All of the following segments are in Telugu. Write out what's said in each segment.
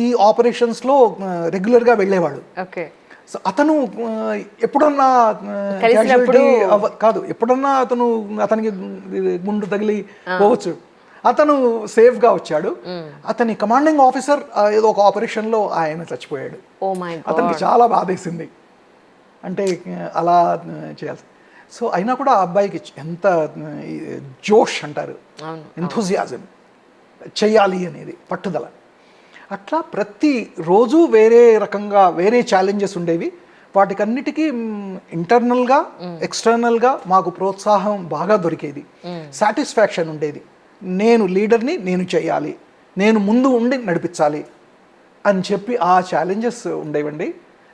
ఈ ఆపరేషన్స్లో రెగ్యులర్గా వెళ్ళేవాడు. ఓకే. సో అతను ఎప్పుడన్నా కలిసినప్పుడు కాదు, ఎప్పుడన్నా అతనికి గుండు తగిలి పోవచ్చు, అతను సేఫ్గా వచ్చాడు. అతని కమాండింగ్ ఆఫీసర్ ఏదో ఒక ఆపరేషన్లో ఆయన చచ్చిపోయాడు. Oh my god. అతనికి చాలా బాధేసింది, అంటే అలా చేయాల్సి. సో అయినా కూడా ఆ అబ్బాయికి ఎంత జోష్ అంటారు, ఎంథూజియాజం, చెయ్యాలి అనేది పట్టుదల. అట్లా ప్రతిరోజు వేరే రకంగా వేరే ఛాలెంజెస్ ఉండేవి. వాటికన్నిటికీ ఇంటర్నల్గా ఎక్స్టర్నల్గా మాకు ప్రోత్సాహం బాగా దొరికేది, సాటిస్ఫాక్షన్ ఉండేది. నేను లీడర్ని, నేను చేయాలి, నేను ముందు ఉండి నడిపించాలి అని చెప్పి ఆ ఛాలెంజెస్ ఉండేవండి.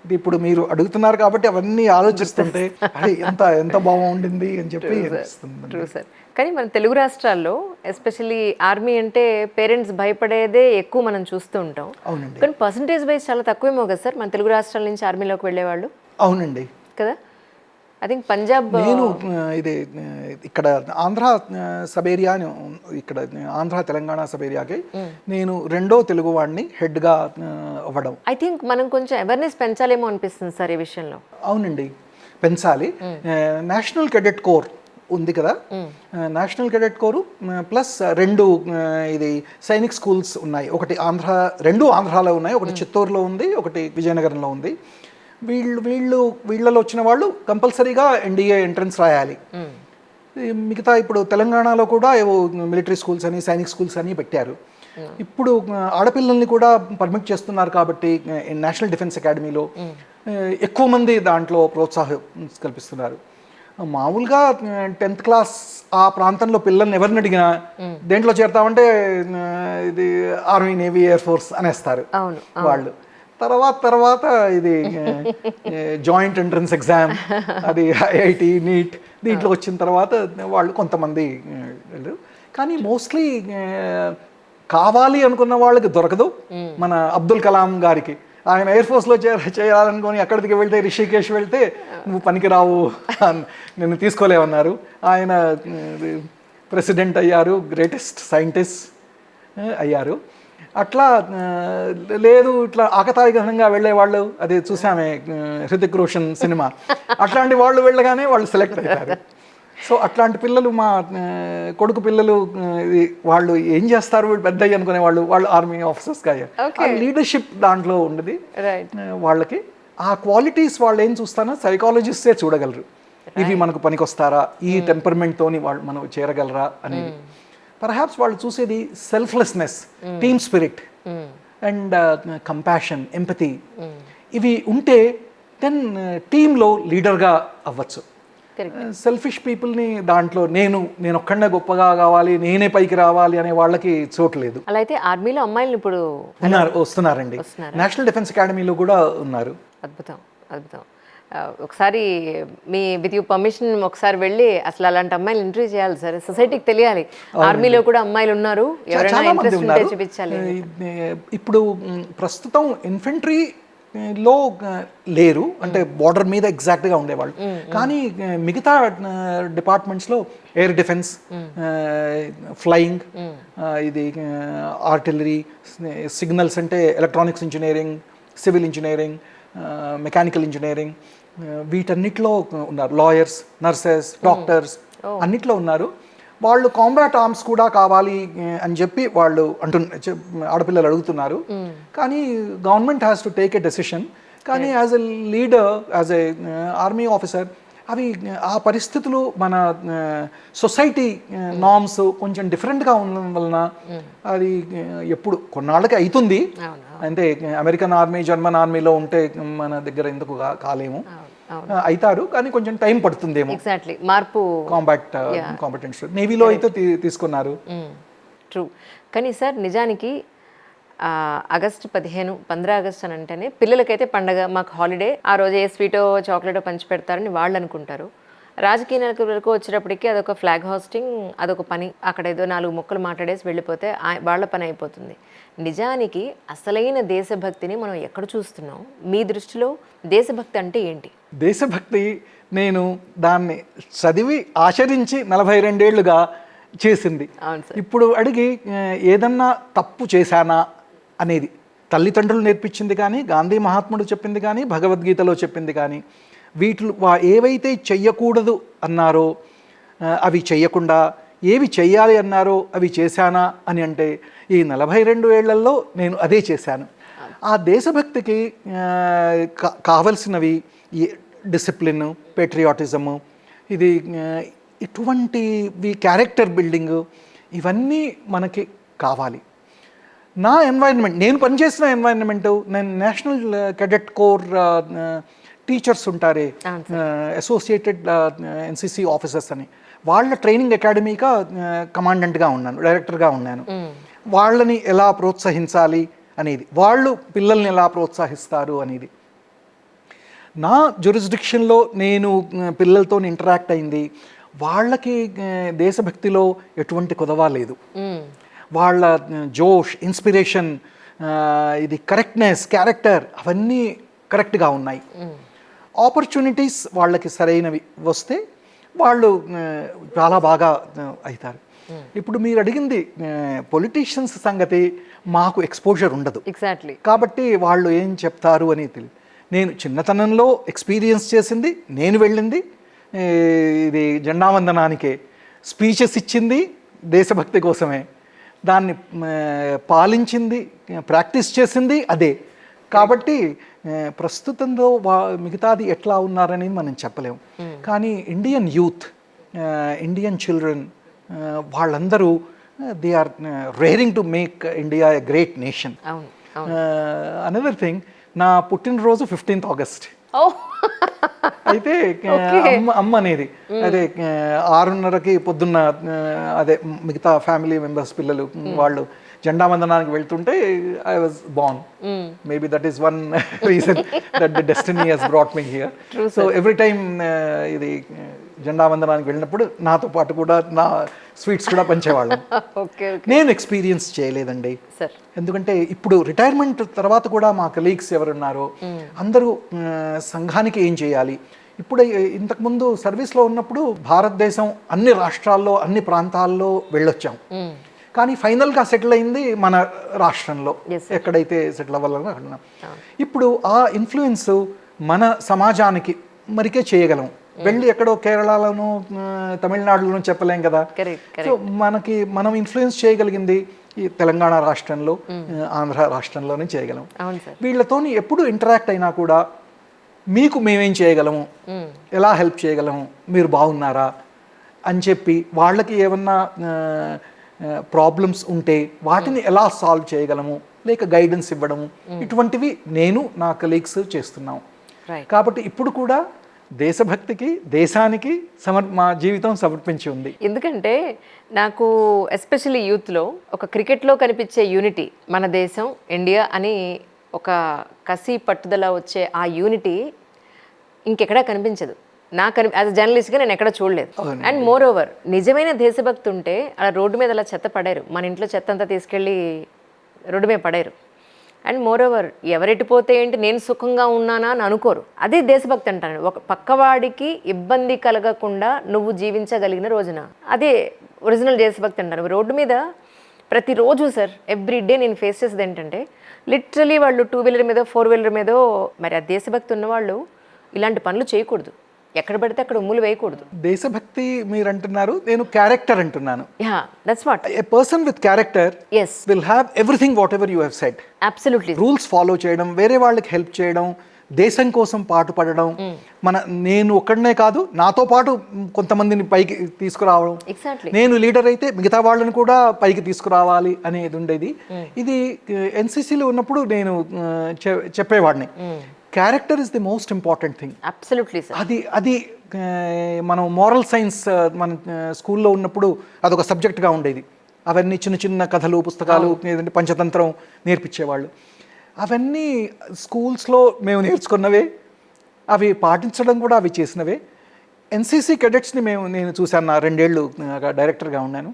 ఇది ఇప్పుడు మీరు అడుగుతున్నారు కాబట్టి అవన్నీ ఆలోచిస్తుంటే అరే ఎంత ఎంత బాగుండింది అని చెప్పి ట్రూ సార్. కానీ మన తెలుగు రాష్ట్రాల్లో ఎస్పెషల్లీ ఆర్మీ అంటే పేరెంట్స్ భయపడేదే ఎక్కువ మనం చూస్తూ ఉంటాం. అవునండి. కానీ పర్సంటేజ్ వైజ్ చాలా తక్కువేమో కదా సార్ మన తెలుగు రాష్ట్రాల నుంచి ఆర్మీలోకి వెళ్ళేవాళ్ళు? అవునండి కదా. ఐ థింక్ పంజాబ్, నేను ఇది ఇక్కడ ఆంధ్ర సబ్ ఏరియా, ఇక్కడ ఆంధ్ర తెలంగాణ సబ్ ఏరియాకి నేను రెండో తెలుగు వాడిని హెడ్గా అవ్వడం. ఐ థింక్ మనం కొంచెం అవేర్నెస్ పెంచాలేమో అనిపిస్తుంది సార్ ఈ విషయంలో. అవునండి, పెంచాలి. నేషనల్ కెడెట్ కోర్ ఉంది కదా, నేషనల్ కెడెట్ కోరు ప్లస్ రెండు ఇది సైనిక్ స్కూల్స్ ఉన్నాయి. ఒకటి రెండు ఆంధ్రాలో ఉన్నాయి, ఒకటి చిత్తూరులో ఉంది, ఒకటి విజయనగరంలో ఉంది. వీళ్ళలో వచ్చిన వాళ్ళు కంపల్సరీగా ఎన్డీఏ ఎంట్రన్స్ రాయాలి. మిగతా ఇప్పుడు తెలంగాణలో కూడా ఏవో మిలిటరీ స్కూల్స్ అని సైనిక్ స్కూల్స్ అని పెట్టారు. ఇప్పుడు ఆడపిల్లల్ని కూడా పర్మిట్ చేస్తున్నారు కాబట్టి నేషనల్ డిఫెన్స్ అకాడమీలో ఎక్కువ మంది దాంట్లో ప్రోత్సాహం కల్పిస్తున్నారు. మామూలుగా 10th క్లాస్ ఆ ప్రాంతంలో పిల్లల్ని ఎవరిని అడిగినా దేంట్లో చేరతామంటే ఇది ఆర్మీ, నేవీ, ఎయిర్ ఫోర్స్ అనేస్తారు వాళ్ళు. తర్వాత ఇది జాయింట్ ఎంట్రన్స్ ఎగ్జామ్, అది ఐఐటి, నీట్, దీంట్లో వచ్చిన తర్వాత వాళ్ళు కొంతమంది వెళ్ళరు. కానీ మోస్ట్లీ కావాలి అనుకున్న వాళ్ళకి దొరకదు. మన అబ్దుల్ కలాం గారికి ఆయన ఎయిర్ ఫోర్స్లో చేయాలనుకొని అక్కడికి వెళ్తే, రిషికేష్ వెళ్తే నువ్వు పనికిరావు, నిన్ను తీసుకోలేమన్నారు. ఆయన ప్రెసిడెంట్ అయ్యారు, గ్రేటెస్ట్ సైంటిస్ట్ అయ్యారు. అట్లా లేదు, ఇట్లా ఆకతాయిఘనంగా వెళ్ళేవాళ్ళు, అది చూసామే హృతిక్ రోషన్ సినిమా, అట్లాంటి వాళ్ళు వెళ్ళగానే వాళ్ళు సెలెక్ట్ అవుతారు. సో అట్లాంటి పిల్లలు, మా కొడుకు పిల్లలు, వాళ్ళు ఏం చేస్తారు వీళ్ళు పెద్ద అనుకునే వాళ్ళు ఆర్మీ ఆఫీసర్స్గా అయ్యారు. ఆ లీడర్షిప్ దాంట్లో ఉండేది వాళ్ళకి. ఆ క్వాలిటీస్ వాళ్ళు ఏం చూస్తానో సైకాలజిస్టే చూడగలరు, ఇవి మనకు పనికొస్తారా, ఈ టెంపర్మెంట్తోని వాళ్ళు మనం చేరగలరా అనేది. పర్హాప్స్ వాళ్ళు చూసేది selflessness, team spirit and compassion, empathy, ఇవి ఉంటే దెన్ టీంలో లీడర్గా అవ్వచ్చు. సెల్ఫిష్ పీపుల్ని దాంట్లో నేను ఒక్కడే గొప్పగా కావాలి, నేనే పైకి రావాలి అనే వాళ్ళకి చోటు లేదు. అలా అయితే ఆర్మీలో అమ్మాయిలు ఇప్పుడు వస్తున్నారండి, నేషనల్ డిఫెన్స్ అకాడమీలో కూడా ఉన్నారు. అద్భుతం, అద్భుతం. ఒకసారి విత్ యూ పర్మిషన్ ఒకసారి వెళ్ళి అసలు అలాంటి అమ్మాయిలు ఇంటర్వ్యూ చేయాలి సార్, సొసైటీకి తెలియాలి ఆర్మీలో కూడా అమ్మాయిలు ఉన్నారు, ఎవరైనా ఇంట్రెస్ట్ ఉంటే చూపించాలి. ఇప్పుడు ప్రస్తుతం ఇన్ఫెంట్రీ లో లేరు, అంటే బార్డర్ మీద ఎగ్జాక్ట్గా ఉండేవాళ్ళు. కానీ మిగతా డిపార్ట్మెంట్స్లో ఎయిర్ డిఫెన్స్, ఫ్లయింగ్, ఇది ఆర్టిలరీ, సిగ్నల్స్ అంటే electronics engineering, civil engineering, mechanical engineering, వీటన్నిటిలో ఉన్నారు. లాయర్స్, నర్సెస్, డాక్టర్స్ అన్నిట్లో ఉన్నారు. వాళ్ళు కాంబాట్ ఆర్మ్స్ కూడా కావాలి అని చెప్పి వాళ్ళు ఆడపిల్లలు అడుగుతున్నారు. కానీ government has to take a decision. కానీ as a leader, as a army officer, అవి ఆ పరిస్థితులు మన సొసైటీ నార్మ్స్ కొంచెం డిఫరెంట్గా ఉండడం వలన అది ఎప్పుడు కొన్నాళ్ళకి అవుతుంది. అంటే అమెరికన్ ఆర్మీ, జర్మన్ ఆర్మీలో ఉంటే మన దగ్గర ఎందుకు కాలేము, అవుతారు, కానీ కొంచెం టైం పడుతుందేమో. ఎగ్జాక్ట్లీ, మార్పు. కాంపిటెన్స్ నేవీలో అయితే తీసుకున్నారు. ట్రూ. కానీ సార్ నిజానికి ఆగస్టు 15, 15 ఆగస్టు అని అంటేనే పిల్లలకైతే పండగ, మాకు హాలిడే, ఆ రోజు ఏ స్వీటో చాక్లెటో పంచి పెడతారని వాళ్ళు అనుకుంటారు. రాజకీయ నాయకులకు వచ్చేటప్పటికి అదొక ఫ్లాగ్ హోస్టింగ్, అదొక పని, అక్కడ ఏదో 4 ముక్కలు మాట్లాడేసి వెళ్ళిపోతే వాళ్ళ పని అయిపోతుంది. నిజానికి అసలైన దేశభక్తిని మనం ఎక్కడ చూస్తున్నాం? మీ దృష్టిలో దేశభక్తి అంటే ఏంటి? దేశభక్తి నేను దాన్ని చదివి ఆచరించి 42 ఏళ్లుగా చేసింది. ఇప్పుడు అడిగి ఏదన్నా తప్పు చేశానా అనేది తల్లిదండ్రులు నేర్పించింది కానీ, గాంధీ మహాత్ముడు చెప్పింది కానీ, భగవద్గీతలో చెప్పింది కానీ, వీటిలో ఏవైతే చెయ్యకూడదు అన్నారో అవి చెయ్యకుండా, ఏవి చెయ్యాలి అన్నారో అవి చేశానా అని అంటే ఈ 42 ఏళ్లలో నేను అదే చేశాను. ఆ దేశభక్తికి కావలసినవి ఈ డిసిప్లిన్, పేట్రియాటిజము, ఇది ఇటువంటివి క్యారెక్టర్ బిల్డింగు, ఇవన్నీ మనకి కావాలి. నా ఎన్వైరన్మెంట్, నేను పనిచేసిన ఎన్వైరన్మెంటు, నేను నేషనల్ కెడెట్ కోర్ టీచర్స్ ఉంటారే, అసోసియేటెడ్ ఎన్సిసి ఆఫీసర్స్ అని, వాళ్ళ ట్రైనింగ్ అకాడమీగా కమాండెంట్గా ఉన్నాను, డైరెక్టర్గా ఉన్నాను. వాళ్ళని ఎలా ప్రోత్సహించాలి అనేది, వాళ్ళు పిల్లల్ని ఎలా ప్రోత్సహిస్తారు అనేది, నా జ్యూరిస్డిక్షన్లో నేను పిల్లలతో ఇంటరాక్ట్ అయింది. వాళ్ళకి దేశభక్తిలో ఎటువంటి కొదవా లేదు. వాళ్ళ జోష్, ఇన్స్పిరేషన్, ఇది కరెక్ట్నెస్, క్యారెక్టర్ అవన్నీ కరెక్ట్గా ఉన్నాయి. ఆపర్చునిటీస్ వాళ్ళకి సరైనవి వస్తే వాళ్ళు చాలా బాగా అవుతారు. ఇప్పుడు మీరు అడిగింది పొలిటీషియన్స్ సంగతి, మాకు ఎక్స్పోజర్ ఉండదు ఎగ్జాక్ట్లీ. కాబట్టి వాళ్ళు ఏం చెప్తారు అని తెలియదు. నేను చిన్నతనంలో ఎక్స్పీరియన్స్ చేసింది, నేను వెళ్ళింది ఇది జెండా వందనానికే, స్పీచెస్ ఇచ్చింది దేశభక్తి కోసమే, దాన్ని పాలించింది, ప్రాక్టీస్ చేసింది అదే. కాబట్టి ప్రస్తుతంలో మిగతాది ఎట్లా ఉన్నారని మనం చెప్పలేము. కానీ ఇండియన్ యూత్, ఇండియన్ చిల్డ్రన్, వాళ్ళందరూ they are raring to make India a great nation. Another thing, నా పుట్టినరోజు 15th August. అయితే అమ్మ అనేది అదే 6:30కి పొద్దున్న, అదే మిగతా ఫ్యామిలీ మెంబర్స్ పిల్లలు వాళ్ళు జెండా వందనానికి వెళ్తుంటే I was Born. Maybe that is one reason that the destiny has brought me here. So every time ఇది జెండా వందనానికి వెళ్ళినప్పుడు నాతో పాటు కూడా నా స్వీట్స్ కూడా పంచేవాళ్ళం. నేను ఎక్స్పీరియన్స్ చేయలేదండి, ఎందుకంటే ఇప్పుడు రిటైర్మెంట్ తర్వాత కూడా మా కలీగ్స్ ఎవరున్నారో అందరూ సంఘానికి ఏం చేయాలి. ఇప్పుడు ఇంతకుముందు సర్వీస్లో ఉన్నప్పుడు భారతదేశం అన్ని రాష్ట్రాల్లో, అన్ని ప్రాంతాల్లో వెళ్ళొచ్చాం. కానీ ఫైనల్గా సెటిల్ అయింది మన రాష్ట్రంలో, ఎక్కడైతే సెటిల్ అవ్వాలని అన్నాం. ఇప్పుడు ఆ ఇన్ఫ్లుయెన్స్ మన సమాజానికి మరికే చేయగలం. వెళ్ళి ఎక్కడో కేరళలోనూ తమిళనాడులోనూ చెప్పలేం కదా. సో మనం ఇన్ఫ్లుయెన్స్ చేయగలిగింది ఈ తెలంగాణ రాష్ట్రంలో, ఆంధ్ర రాష్ట్రంలోనే చేయగలం. వీళ్ళతో ఎప్పుడు ఇంటరాక్ట్ అయినా కూడా మీకు మేమేం చేయగలము, ఎలా హెల్ప్ చేయగలము, మీరు బాగున్నారా అని చెప్పి, వాళ్ళకి ఏమన్నా ప్రాబ్లమ్స్ ఉంటే వాటిని ఎలా సాల్వ్ చేయగలము, లేక గైడెన్స్ ఇవ్వడము, ఇటువంటివి నేను నా కలీగ్స్ చేస్తున్నాం. కాబట్టి ఇప్పుడు కూడా దేశభక్తికి, దేశానికి మా జీవితం సమర్పించి ఉంది. ఎందుకంటే నాకు ఎస్పెషల్లీ యూత్లో ఒక క్రికెట్లో కనిపించే యూనిటీ, మన దేశం ఇండియా అని ఒక కసి పట్టుదల వచ్చే ఆ యూనిటీ ఇంకెక్కడా కనిపించదు. యాజ్ జర్నలిస్ట్గా నేను ఎక్కడ చూడలేదు. అండ్ మోర్ ఓవర్, నిజమైన దేశభక్తి ఉంటే అలా రోడ్డు మీద అలా చెత్త పడారు, మన ఇంట్లో చెత్త అంతా తీసుకెళ్ళి రోడ్డు మీద పడారు. అండ్ మోర్ ఓవర్, ఎవరెట్టిపోతే ఏంటి, నేను సుఖంగా ఉన్నానా అని అనుకోరు. అదే దేశభక్తి అంటాను. ఒక పక్కవాడికి ఇబ్బంది కలగకుండా నువ్వు జీవించగలిగిన రోజున, అదే ఒరిజినల్ దేశభక్తి అంటాను. రోడ్డు మీద ప్రతిరోజు సార్, ఎవ్రీ డే నేను ఫేస్ చేసేది ఏంటంటే, లిటరలీ వాళ్ళు 2 వీలర్ మీదో 4 వీలర్ మీదో, మరి ఆ దేశభక్తి ఉన్నవాళ్ళు ఇలాంటి పనులు చేయకూడదు, ఎక్కడ పడితే అక్కడ ఉమ్ములు వేయకూడదు. దేశభక్తి మీరు అంటున్నారు, నేను క్యారెక్టర్ అంటున్నాను. That's what a person with character will have everything what ever you have said. Absolutely. Rules follow చేయడం, వేరే వాళ్ళకి హెల్ప్ చేయడం, దేశం కోసం పాటుపడడం, నేను ఒక్కడనే కాదు నాతో పాటు కొంతమందిని పైకి తీసుకురావడం, నేను లీడర్ అయితే మిగతా వాళ్ళని కూడా పైకి తీసుకురావాలి అనేది ఉండేది. ఇది ఎన్సిసిలో ఉన్నప్పుడు నేను చెప్పేవాడిని, character is the most important thing. Absolutely. అది మనం మోరల్ సైన్స్ మన స్కూల్లో ఉన్నప్పుడు అదొక సబ్జెక్ట్గా ఉండేది. అవన్నీ చిన్న చిన్న కథలు, పుస్తకాలు, ఏదంటే పంచతంత్రం నేర్పించేవాళ్ళు. అవన్నీ స్కూల్స్లో మేము నేర్చుకున్నవే, అవి పాటించడం కూడా అవి చేసినవే. ఎన్సిసి కెడెట్స్ని నేను చూశాను, నా 2 ఏళ్ళు డైరెక్టర్గా ఉన్నాను.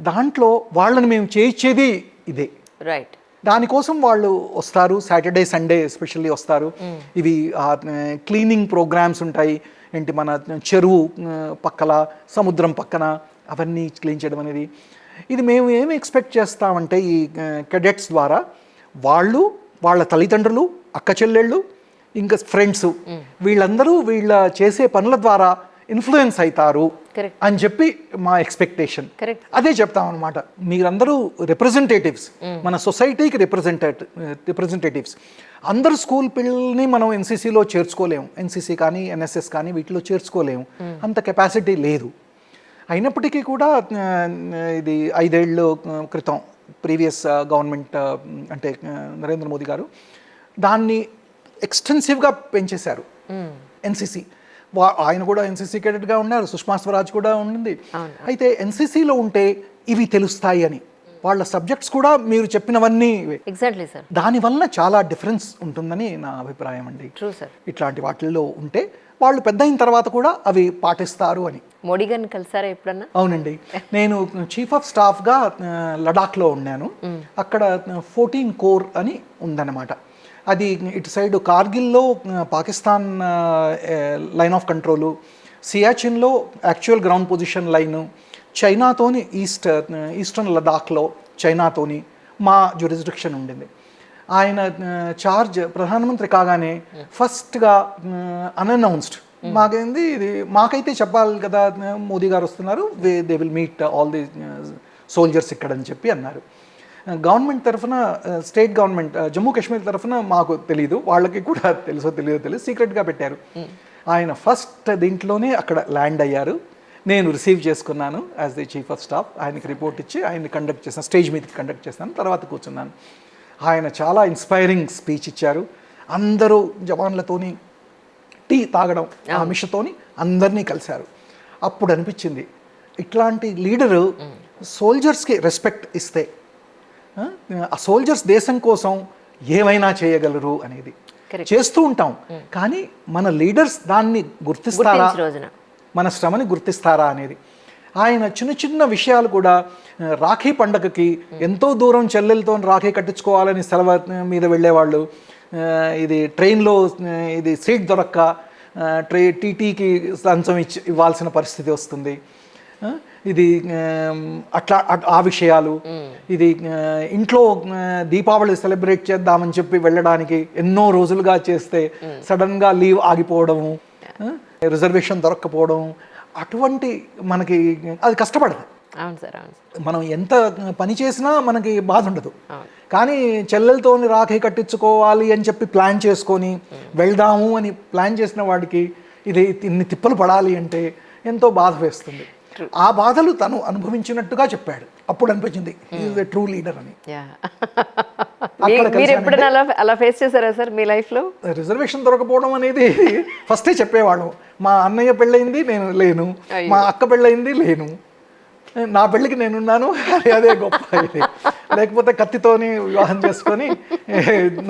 దాంట్లో వాళ్ళని మేము చేయించేది ఇదే. రైట్. దానికోసం వాళ్ళు వస్తారు, సాటర్డే సండే ఎస్పెషల్లీ వస్తారు. ఇవి క్లీనింగ్ ప్రోగ్రామ్స్ ఉంటాయి, ఏంటి మన చెరువు పక్కల, సముద్రం పక్కన అవన్నీ క్లీన్ చేయడం అనేది. ఇది మేము ఏమి ఎక్స్పెక్ట్ చేస్తామంటే ఈ కెడెట్స్ ద్వారా వాళ్ళు, వాళ్ళ తల్లిదండ్రులు, అక్క చెల్లెళ్ళు, ఇంకా ఫ్రెండ్స్, వీళ్ళందరూ వీళ్ళ చేసే పనుల ద్వారా ఇన్ఫ్లుయెన్స్ అవుతారు కరెక్ట్ అని చెప్పి మా ఎక్స్పెక్టేషన్. కరెక్ట్ అదే చెప్తాం అనమాట, మీరందరూ రిప్రజెంటేటివ్స్, మన సొసైటీకి రిప్రజెంటేటివ్స్. అందరు స్కూల్ పిల్లల్ని మనం ఎన్సీసీలో చేర్చుకోలేము, ఎన్సీసీ కానీ ఎన్ఎస్ఎస్ కానీ వీటిలో చేర్చుకోలేము, అంత కెపాసిటీ లేదు. అయినప్పటికీ కూడా ఇది 5 ఏళ్ళ క్రితం ప్రీవియస్ గవర్నమెంట్ అంటే నరేంద్ర మోదీ గారు దాన్ని ఎక్స్టెన్సివ్గా పెంచేశారు ఎన్సీసీ. ఆయన కూడా ఎన్సీసీ కేడెట్గా ఉన్నారు, సుష్మా స్వరాజ్ కూడా ఉండింది. అయితే ఎన్సీసీలో ఉంటే ఇవి తెలుస్తాయి అని, వాళ్ళ సబ్జెక్ట్స్ కూడా మీరు చెప్పినవన్నీ ఎగ్జాక్ట్లీ సార్, దానివల్ల చాలా డిఫరెన్స్ ఉంటుందని నా అభిప్రాయం అండి. True sir. ఇట్లాంటి వాటిల్లో ఉంటే వాళ్ళు పెద్ద అయిన తర్వాత కూడా అవి పాటిస్తారు అని. మోడీ గారిని కలిసారా ఎప్పుడన్నా? అవునండి, నేను చీఫ్ ఆఫ్ స్టాఫ్గా లడాఖ్లో ఉన్నాను. అక్కడ 14 కోర్ అని ఉందన్నమాట. అది ఇటు సైడ్ కార్గిల్లో పాకిస్తాన్ లైన్ ఆఫ్ కంట్రోలు, సియాచిన్లో యాక్చువల్ గ్రౌండ్ పొజిషన్ లైను, చైనాతోని ఈస్టర్న్ లదాఖ్లో చైనాతోని మా జ్యూరిస్డిక్షన్ ఉండింది. ఆయన చార్జ్ ప్రధానమంత్రి కాగానే ఫస్ట్గా అన్అనౌన్స్డ్ మాకేంది ఇది, మాకైతే చెప్పాలి కదా మోదీ గారు వస్తున్నారు, they will meet all the soldiers ఇక్కడ అని చెప్పి అన్నారు. గవర్నమెంట్ తరఫున, స్టేట్ గవర్నమెంట్ జమ్మూ కాశ్మీర్ తరఫున మాకు తెలీదు, వాళ్ళకి కూడా తెలుసో తెలియదు, సీక్రెట్గా పెట్టారు. ఆయన ఫస్ట్ దీంట్లోనే అక్కడ ల్యాండ్ అయ్యారు. నేను రిసీవ్ చేసుకున్నాను as the chief of staff. ఆయనకి రిపోర్ట్ ఇచ్చి ఆయన్ని కండక్ట్ చేశాను, స్టేజ్ మీదకి కండక్ట్ చేశాను, తర్వాత కూర్చున్నాను. ఆయన చాలా ఇన్స్పైరింగ్ స్పీచ్ ఇచ్చారు. అందరూ జవాన్లతోని టీ తాగడం ఆ మిషతోని అందరినీ కలిశారు. అప్పుడు అనిపించింది ఇట్లాంటి లీడరు సోల్జర్స్కి రెస్పెక్ట్ ఇస్తే ఆ సోల్జర్స్ దేశం కోసం ఏమైనా చేయగలరు అనేది. చేస్తూ ఉంటాం, కానీ మన లీడర్స్ దాన్ని గుర్తిస్తారా, మన శ్రమని గుర్తిస్తారా అనేది. ఆయన చిన్న చిన్న విషయాలు కూడా, రాఖీ పండగకి ఎంతో దూరం చెల్లెలతో రాఖీ కట్టించుకోవాలని సెలవు మీద వెళ్ళేవాళ్ళు, ఇది ట్రైన్లో ఇది సీట్ దొరక్క టీటీకి లంచం ఇవ్వాల్సిన పరిస్థితి వస్తుంది. ఇది అట్లా ఆ విషయాలు, ఇది ఇంట్లో దీపావళి సెలబ్రేట్ చేద్దామని చెప్పి వెళ్ళడానికి ఎన్నో రోజులుగా చేస్తే సడన్గా లీవ్ ఆగిపోవడము, రిజర్వేషన్ దొరక్కపోవడం, అటువంటి మనకి అది కష్టపడదు. అవును సార్, అవును. మనం ఎంత పని చేసినా మనకి బాధ ఉండదు, కానీ చెల్లెలతో రాఖీ కట్టించుకోవాలి అని చెప్పి ప్లాన్ చేసుకొని వెళ్దాము అని ప్లాన్ చేసిన వాడికి ఇది ఇన్ని తిప్పలు పడాలి అంటే ఎంతో బాధ వేస్తుంది. ఆ బాధలు తను అనుభవించినట్టుగా చెప్పాడు. అప్పుడు అనిపించింది ఈజ్ ఎ ట్రూ లీడర్ అని. మీరు ఎప్పుడైనా అలా ఫేస్ చేశారా సార్ మీ లైఫ్లో? రిజర్వేషన్ దొరకపోవడం అనేది ఫస్టే చెప్పేవాడు. మా అన్నయ్య పెళ్ళయింది, నేను లేను. మా అక్క పెళ్ళయింది, లేను. నా పెళ్ళికి నేనున్నాను, అదే గొప్ప ఇది. లేకపోతే కత్తితోని వివాహం చేసుకొని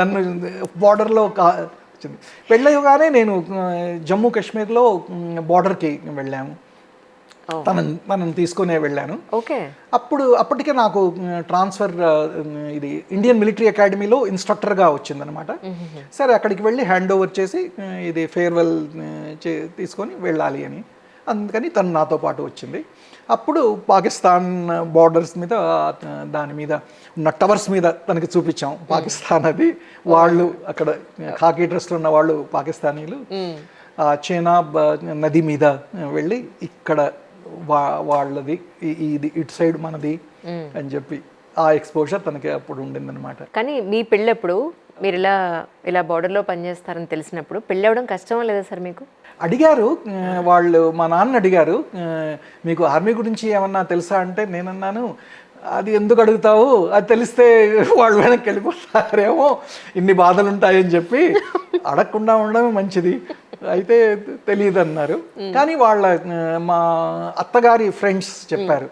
నన్ను బార్డర్లో వచ్చింది. పెళ్ళయ్యగానే నేను జమ్మూ కాశ్మీర్లో బార్డర్కి వెళ్ళాము, తనని తీసుకునే వెళ్ళాను. అప్పటికే నాకు ట్రాన్స్ఫర్ ఇది ఇండియన్ మిలిటరీ అకాడమీలో ఇన్స్ట్రక్టర్గా వచ్చిందనమాట. సరే అక్కడికి వెళ్ళి హ్యాండ్ ఓవర్ చేసి ఇది ఫేర్వెల్ తీసుకొని వెళ్ళాలి అని, అందుకని తను నాతో పాటు వచ్చింది. అప్పుడు పాకిస్తాన్ బార్డర్స్ మీద, దాని మీద ఉన్న టవర్స్ మీద తనకి చూపించాం పాకిస్తాన్ అది. వాళ్ళు అక్కడ ఖాకీ డ్రెస్లో ఉన్న వాళ్ళు పాకిస్తానీలు చేనాబ్ నది మీద వెళ్ళి ఇక్కడ వాళ్ళది ఇది ఇటు సైడ్ మనది అని చెప్పి ఆ ఎక్స్పోజర్ తనకి అప్పుడు ఉండిందనమాట. కానీ మీ పెళ్ళప్పుడు మీరు ఇలా బార్డర్లో పనిచేస్తారని తెలిసినప్పుడు పెళ్ళి అవ్వడం కష్టమా లేదా సార్ మీకు? అడిగారు వాళ్ళు, మా నాన్న అడిగారు, మీకు ఆర్మీ గురించి ఏమన్నా తెలుసా అంటే నేనన్నాను, అది ఎందుకు అడుగుతావు, అది తెలిస్తే వాళ్ళు వెనక్కి వెళ్ళిపోతారేమో, ఇన్ని బాధలు ఉంటాయని చెప్పి అడగకుండా ఉండడం మంచిది, అయితే తెలియదు అన్నారు. కానీ వాళ్ళ మా అత్తగారి ఫ్రెండ్స్ చెప్పారు,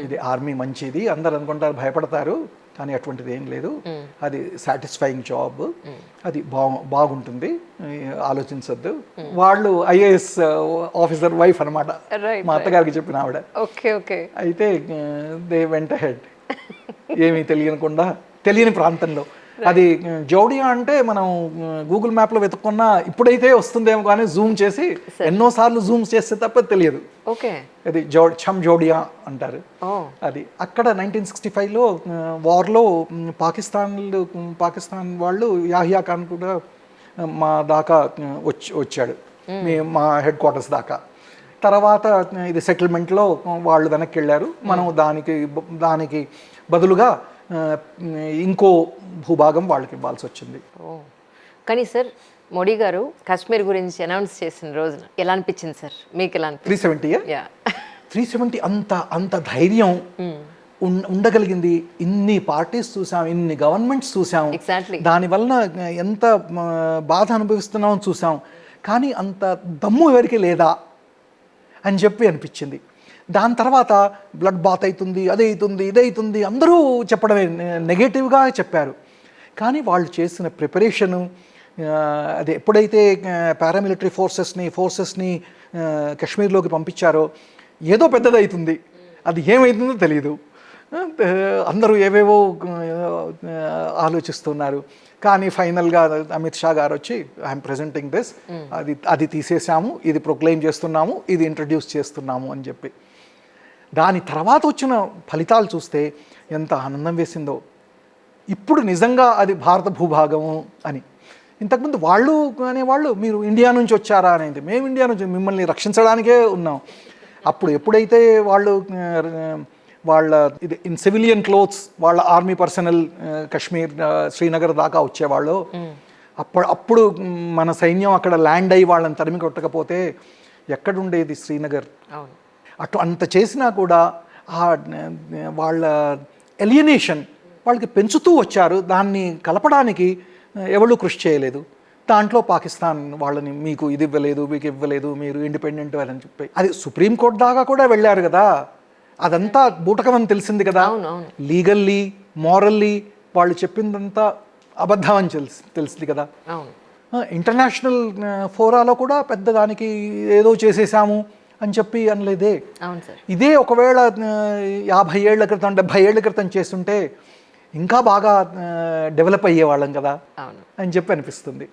ఇది ఆర్మీ మంచిది, అందరు అనుకుంటారు భయపడతారు, కానీ అటువంటిది ఏం లేదు, అది సాటిస్ఫైయింగ్ జాబ్, అది బాగుంటుంది, ఆలోచించొద్దు. వాళ్ళు ఐఏఎస్ ఆఫీసర్ వైఫ్ అనమాట, మా అత్తగారికి చెప్పిన ఆవిడ. అయితే దే వెంట హెడ్, ఏమీ తెలియని ప్రాంతంలో అది జోడియా అంటే మనం గూగుల్ మ్యాప్లో వెతుక్కున్నా ఇప్పుడైతే వస్తుందేమో కానీ జూమ్ చేసి ఎన్నోసార్లు జూమ్ చేస్తే తప్ప తెలియదు. ఓకే, అది ఛమ్ జోడియా అంటారు. అది అక్కడ 1965లో వార్లో పాకిస్తాన్ వాళ్ళు యాహియా ఖాన్ కూడా మా దాకా వచ్చాడు, మా హెడ్ క్వార్టర్స్ దాకా. తర్వాత ఇది సెటిల్మెంట్లో వాళ్ళు వెనక్కి వెళ్ళారు. మనం దానికి బదులుగా ఇంకో భూభాగం వాళ్ళకి ఇవ్వాల్సి వచ్చింది. కానీ సార్ మోడీ గారు కాశ్మీర్ గురించి అనౌన్స్ చేసిన రోజున ఎలా అనిపించింది సార్ మీకు? ఎలా 370 అంత ధైర్యం ఉండగలిగింది. ఇన్ని పార్టీస్ చూసాం, ఇన్ని గవర్నమెంట్స్ చూసాం, దానివల్ల ఎంత బాధ అనుభవిస్తున్నామో చూసాం, కానీ అంత దమ్ము ఎవరికి లేదా అని చెప్పి అనిపించింది. దాని తర్వాత బ్లడ్ బాత్ అవుతుంది, అదే అవుతుంది, ఇదే అవుతుంది అందరూ చెప్పడమే నెగటివ్గా చెప్పారు. కానీ వాళ్ళు చేసిన ప్రిపరేషను, అది ఎప్పుడైతే పారామిలిటరీ ఫోర్సెస్ని కాశ్మీర్లోకి పంపించారో ఏదో పెద్దదవుతుంది, అది ఏమవుతుందో తెలియదు. అందరూ ఏవేవో ఆలోచిస్తున్నారు. కానీ ఫైనల్గా అమిత్ షా గారు వచ్చి ఐఎమ్ ప్రెజెంటింగ్ దిస్, అది తీసేసాము, ఇది ప్రొక్లెయిమ్ చేస్తున్నాము, ఇది ఇంట్రడ్యూస్ చేస్తున్నాము అని చెప్పి. దాని తర్వాత వచ్చిన ఫలితాలు చూస్తే ఎంత ఆనందం వేసిందో. ఇప్పుడు నిజంగా అది భారత భూభాగము అని. ఇంతకుముందు అనేవాళ్ళు మీరు ఇండియా నుంచి వచ్చారా అనేది. మేము ఇండియా నుంచి, మిమ్మల్ని రక్షించడానికే ఉన్నాం. అప్పుడు ఎప్పుడైతే వాళ్ళ ఇది ఇన్ సివిలియన్ క్లోత్స్ వాళ్ళ ఆర్మీ పర్సనల్ కాశ్మీర్ శ్రీనగర్ దాకా వచ్చేవాళ్ళు, అప్పుడు మన సైన్యం అక్కడ ల్యాండ్ అయ్యి వాళ్ళని తరిమి కొట్టకపోతే ఎక్కడుండేది శ్రీనగర్? అంత చేసినా కూడా వాళ్ళ ఎలియనేషన్ వాళ్ళకి పెంచుతూ వచ్చారు. దాన్ని కలపడానికి ఎవరు కృషి చేయలేదు. దాంట్లో పాకిస్తాన్ వాళ్ళని మీకు ఇది ఇవ్వలేదు, మీకు ఇవ్వలేదు, మీరు ఇండిపెండెంట్ అని చెప్పి అది సుప్రీంకోర్టు దాకా కూడా వెళ్ళారు కదా. అదంతా బూటకం అని తెలిసింది కదా. లీగల్లీ మారల్లీ వాళ్ళు చెప్పిందంతా అబద్ధం అని తెలిసింది కదా. ఇంటర్నేషనల్ ఫోరాలో కూడా పెద్ద దానికి ఏదో చేసేసాము అని చెప్పి అనలేదే. ఇదే ఒకవేళ 50 ఏళ్ల క్రితం 70 ఏళ్ల క్రితం చేస్తుంటే ఇంకా బాగా డెవలప్ అయ్యేవాళ్ళం కదా అని చెప్పి అనిపిస్తుంది.